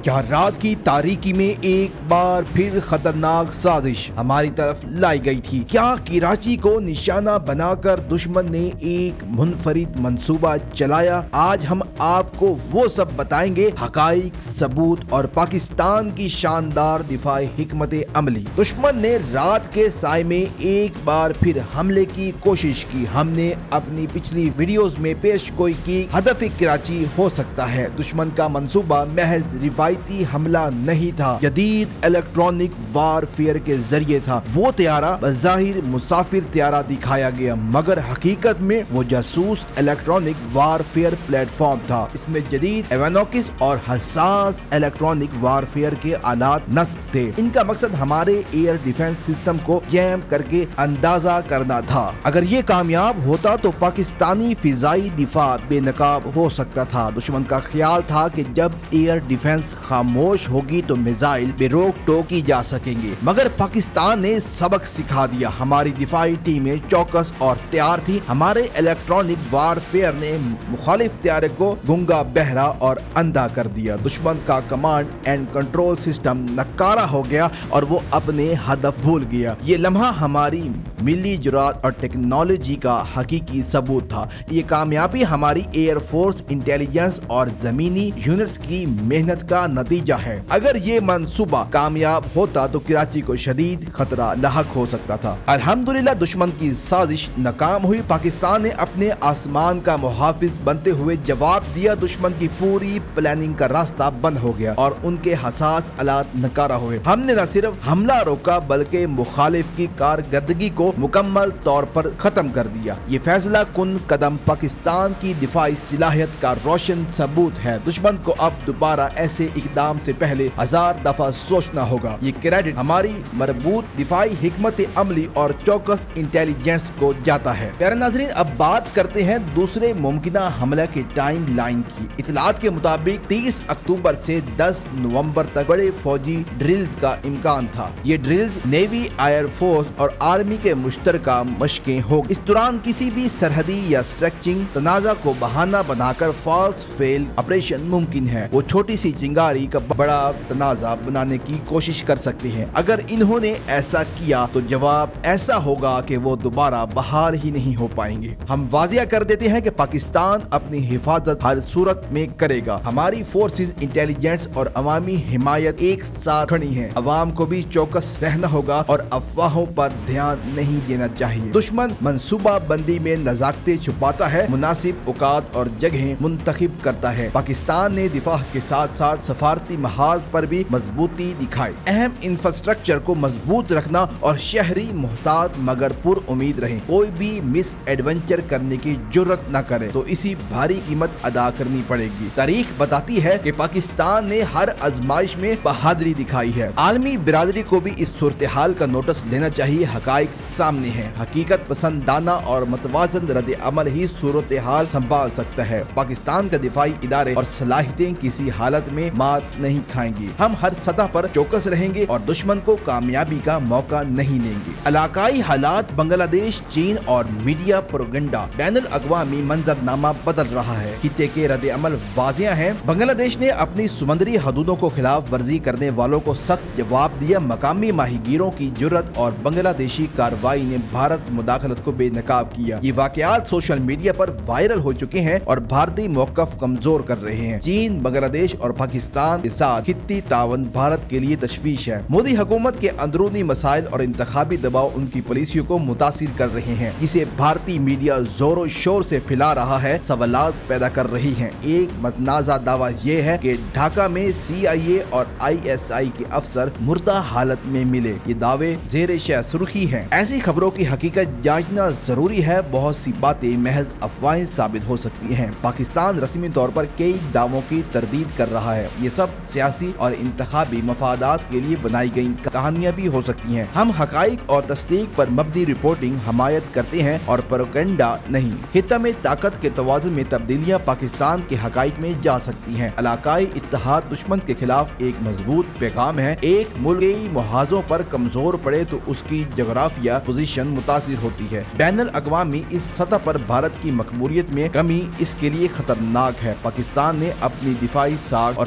جہاں رات کی تاریکی میں ایک بار پھر خطرناک سازش ہماری طرف لائی گئی تھی۔ کیا کراچی کو نشانہ بنا کر دشمن نے ایک منفرد منصوبہ چلایا؟ آج ہم آپ کو وہ سب بتائیں گے، حقائق، ثبوت اور پاکستان کی شاندار دفاعی حکمت عملی۔ دشمن نے رات کے سائے میں ایک بار پھر حملے کی کوشش کی۔ ہم نے اپنی پچھلی ویڈیوز میں پیش گوئی کی ہدف کراچی ہو سکتا ہے۔ دشمن کا منصوبہ محض روایتی حملہ نہیں تھا، جدید الیکٹرانک وار فیئر کے ذریعے تھا۔ وہ طیارہ بظاہر مسافر طیارہ دکھایا گیا، مگر حقیقت میں وہ جاسوس الیکٹرانک وار فیئر پلیٹ فارم تھا۔ اس میں جدید ایوانوکس اور حساس الیکٹرانک وار فیئر کے آلات نصب تھے۔ ان کا مقصد ہمارے ایئر ڈیفنس سسٹم کو جیم کر کے اندازہ کرنا تھا۔ اگر یہ کامیاب ہوتا تو پاکستانی فضائی دفاع بے نقاب ہو سکتا تھا۔ دشمن کا خیال تھا کہ جب ایئر ڈیفنس خاموش ہوگی تو میزائل بے روک ٹوک کی جا سکیں گے، مگر پاکستان نے سبق سکھا دیا۔ ہماری دفاعی ٹیمیں چوکس اور تیار تھی۔ ہمارے الیکٹرانک وار فیئر نے مخالف طیارے کو گنگا بہرا اور اندھا کر دیا۔ دشمن کا کمانڈ اینڈ کنٹرول سسٹم ناکارہ ہو گیا اور وہ اپنے ہدف بھول گیا۔ یہ لمحہ ہماری ملی جرات اور ٹیکنالوجی کا حقیقی ثبوت تھا۔ یہ کامیابی ہماری ایئر فورس، انٹیلیجنس اور زمینی یونٹس کی محنت کا نتیجہ ہے۔ اگر یہ منصوبہ کامیاب ہوتا تو کراچی کو شدید خطرہ لاحق ہو سکتا تھا۔ الحمدللہ دشمن کی سازش ناکام ہوئی۔ پاکستان نے اپنے آسمان کا محافظ بنتے ہوئے جواب دیا۔ دشمن کی پوری پلاننگ کا راستہ بند ہو گیا اور ان کے حساس آلات ناکارہ ہوئے۔ ہم نے نہ صرف حملہ روکا بلکہ مخالف کی کارکردگی کو مکمل طور پر ختم کر دیا۔ یہ فیصلہ کن قدم پاکستان کی دفاعی صلاحیت کا روشن ثبوت ہے۔ دشمن کو اب دوبارہ ایسے اقدام سے پہلے 1000 دفعہ سوچنا ہوگا۔ یہ کریڈٹ ہماری مربوط دفاعی حکمت عملی اور چوکس انٹیلیجنس کو جاتا ہے۔ پیارے ناظرین، اب بات کرتے ہیں دوسرے ممکنہ حملے کی ٹائم لائن کی۔ اطلاعات کے مطابق 30 اکتوبر سے 10 نومبر تک بڑے فوجی ڈرلز کا امکان تھا۔ یہ ڈرلز نیوی، ایئر فورس اور آرمی کے مشترکہ مشقیں ہوں۔ اس دوران کسی بھی سرحدی یا اسٹریچنگ تنازع کو بہانہ بنا کر فالس فیل آپریشن ممکن ہے۔ وہ چھوٹی سی چنگاری کا بڑا تنازع بنانے کی کوشش کر سکتے ہیں۔ اگر انہوں نے ایسا کیا تو جواب ایسا ہوگا کہ وہ دوبارہ بحال ہی نہیں ہو پائیں گے۔ ہم واضح کر دیتے ہیں کہ پاکستان اپنی حفاظت ہر صورت میں کرے گا۔ ہماری فورسز، انٹیلیجنس اور عوامی حمایت ایک ساتھ کھڑی ہیں۔ عوام کو بھی چوکس رہنا ہوگا اور افواہوں پر دھیان نہیں دینا چاہیے۔ دشمن منصوبہ بندی میں نزاکتیں چھپاتا ہے، مناسب اوقات اور جگہیں منتخب کرتا ہے۔ پاکستان نے دفاع کے ساتھ ساتھ سفارتی محاذ پر بھی مضبوطی دکھائی۔ اہم انفراسٹرکچر کو مضبوط رکھنا اور شہری محتاط مگر پر امید رہیں۔ کوئی بھی مس ایڈونچر کرنے کی جرت نہ کرے تو اسی بھاری قیمت ادا کرنی پڑے گی۔ تاریخ بتاتی ہے کہ پاکستان نے ہر آزمائش میں بہادری دکھائی ہے۔ عالمی برادری کو بھی اس صورتحال کا نوٹس لینا چاہیے۔ حقائق سامنے ہیں۔ حقیقت پسندانہ اور متوازن رد عمل ہی صورتحال سنبھال سکتا ہے۔ پاکستان کا دفاعی ادارے اور صلاحیتیں کسی حالت میں مات نہیں کھائیں گی۔ ہم ہر سطح پر چوکس رہیں گے اور دشمن کو کامیابی کا موقع نہیں دیں گے۔ علاقائی حالات، بنگلہ دیش، چین اور میڈیا پروپیگنڈا، بین الاقوامی منظرنامہ بدل رہا ہے۔ خطے کے رد عمل واضح ہیں۔ بنگلہ دیش نے اپنی سمندری حدودوں کو خلاف ورزی کرنے والوں کو سخت جواب دیا۔ مقامی ماہی گیروں کی جرت اور بنگلہ دیشی کارروائی نے بھارت مداخلت کو بے نقاب کیا۔ یہ واقعات سوشل میڈیا پر وائرل ہو چکے ہیں اور بھارتی موقف کمزور کر رہے ہیں۔ چین، بنگلہ دیش اور پاکستان کے ساتھ خطی تعاون بھارت کے لیے تشویش ہے۔ مودی حکومت کے اندرونی مسائل اور انتخابی دباؤ ان کی پالیسیوں کو متاثر کر رہے ہیں، جسے بھارتی میڈیا زور و شور سے پھیلا رہا ہے، سوالات پیدا کر رہی ہیں۔ ایک متنازع دعویٰ یہ ہے کہ ڈھاکہ میں CIA اور ISI کے افسر مردہ حالت میں ملے۔ یہ دعوے زیر شہ سرخی ہیں۔ ایسی خبروں کی حقیقت جانچنا ضروری ہے۔ بہت سی باتیں محض افواہیں ثابت ہو سکتی ہیں۔ پاکستان رسمی طور پر کئی دعووں کی تردید کر رہا ہے۔ یہ سب سیاسی اور انتخابی مفادات کے لیے بنائی گئی کہانیاں بھی ہو سکتی ہیں۔ ہم حقائق اور تصدیق پر مبنی رپورٹنگ حمایت کرتے ہیں اور پروپیگنڈا نہیں۔ خطہ میں طاقت کے توازن میں تبدیلیاں پاکستان کے حقائق میں جا سکتی ہیں۔ علاقائی اتحاد دشمن کے خلاف ایک مضبوط پیغام ہے۔ ایک ملک کئی محاذوں پر کمزور پڑے تو اس کی جغرافیہ پوزیشن متاثر ہوتی ہے۔ بین الاقوامی اس سطح پر بھارت کی مقبولیت میں کمی اس کے لیے خطرناک ہے۔ پاکستان نے اپنی دفاعی ساکھ اور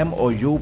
MOU